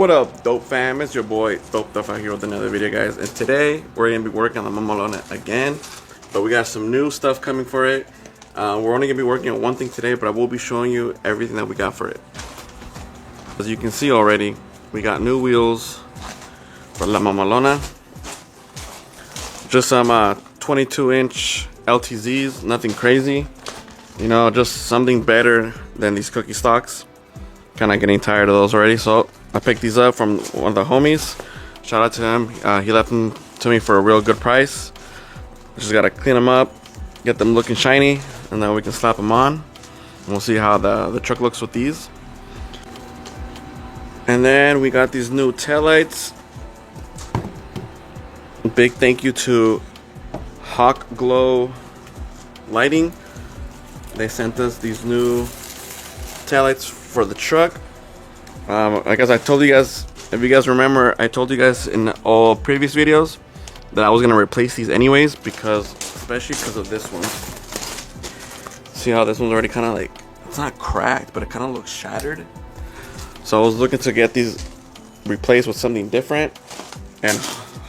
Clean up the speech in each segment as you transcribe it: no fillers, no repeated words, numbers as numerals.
What up, Dope fam? It's your boy Dope Stuff out here with another video, guys. And today we're gonna be working on the Mamalona again, but we got some new stuff coming for it. We're only gonna be working on one thing today, but I will be showing you everything that we got for it. As you can see already, we got new wheels for La Mamalona. Just some 22-inch LTZs, nothing crazy. You know, just something better than these cookie stocks. Kind of getting tired of those already, so I picked these up from one of the homies. Shout out to him. He left them to me for a real good price. Just gotta clean them up, get them looking shiny, and then we can slap them on. And we'll see how the truck looks with these. And then we got these new taillights. Big thank you to Hawkglow lighting. They sent us these new taillights for the truck. I guess I told you guys, if you guys remember, I told you guys in all previous videos that I was gonna replace these anyways, especially because of this one. See how this one's already kind of like, it's not cracked, but it kind of looks shattered. So I was looking to get these replaced with something different, and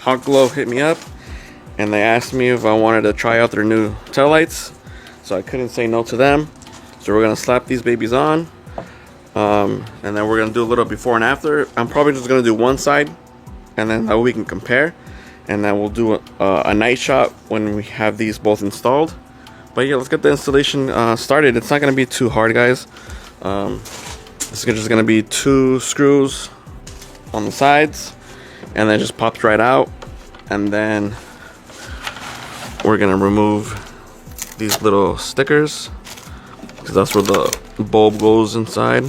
Hawkglow hit me up and they asked me if I wanted to try out their new taillights. So I couldn't say no to them. So we're gonna slap these babies on, and then we're gonna do a little before and after. I'm probably just gonna do one side, and then that way we can compare, and then we'll do a night shot when we have these both installed. But yeah, let's get the installation started. It's not gonna be too hard, guys. This is just gonna be 2 screws on the sides, and then it just pops right out. And then we're gonna remove these little stickers, because that's where the bulb goes inside.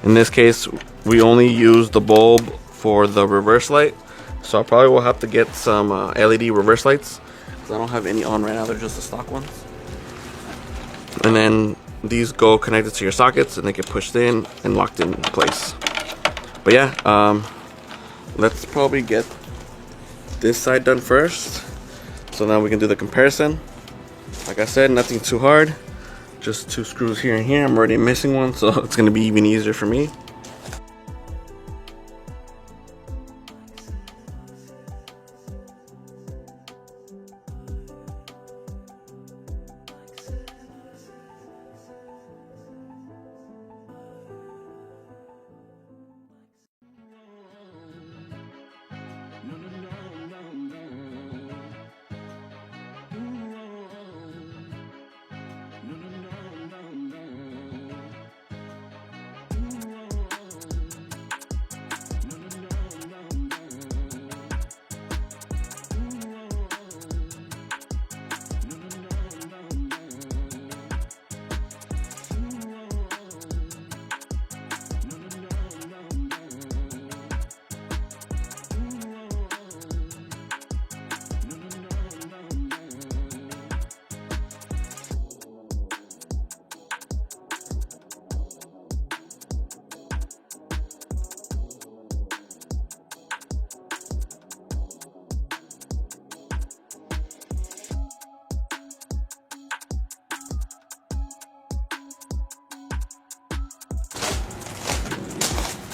In this case, we only use the bulb for the reverse light, so I probably will have to get some LED reverse lights, because I don't have any on right now. They're just the stock ones. And then these go connected to your sockets, and they get pushed in and locked in place. But yeah, let's probably get this side done first, so now we can do the comparison. Like I said, nothing too hard, just 2 screws here and here. I'm already missing one, so it's gonna be even easier for me.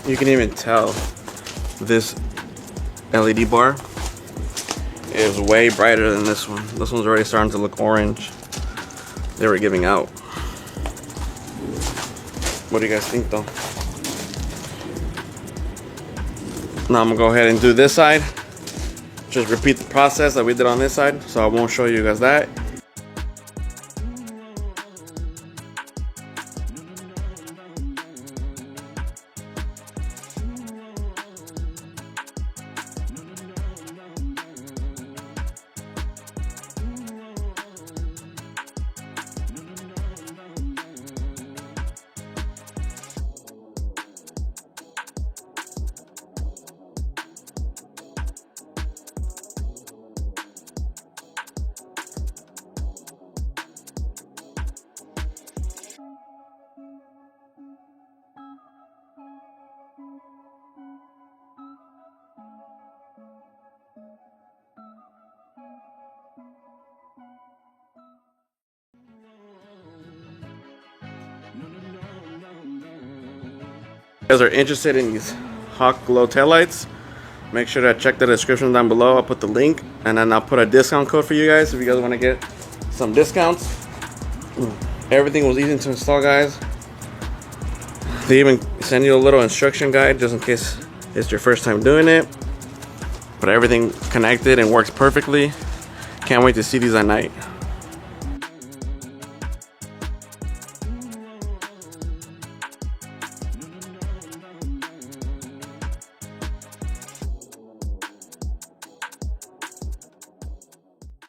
You can even tell this LED bar is way brighter than this one. This one's already starting to look orange. They were giving out. What do you guys think though? Now I'm gonna go ahead and do this side. Just repeat the process that we did on this side, so I won't show you guys that. guys are interested in these Hawkglow taillights. Make sure to check the description down below. I'll put the link, and then I'll put a discount code for you guys if you guys want to get some discounts. Everything was easy to install, guys. They even send you a little instruction guide just in case it's your first time doing it. But everything connected and works perfectly. Can't wait to see these at night.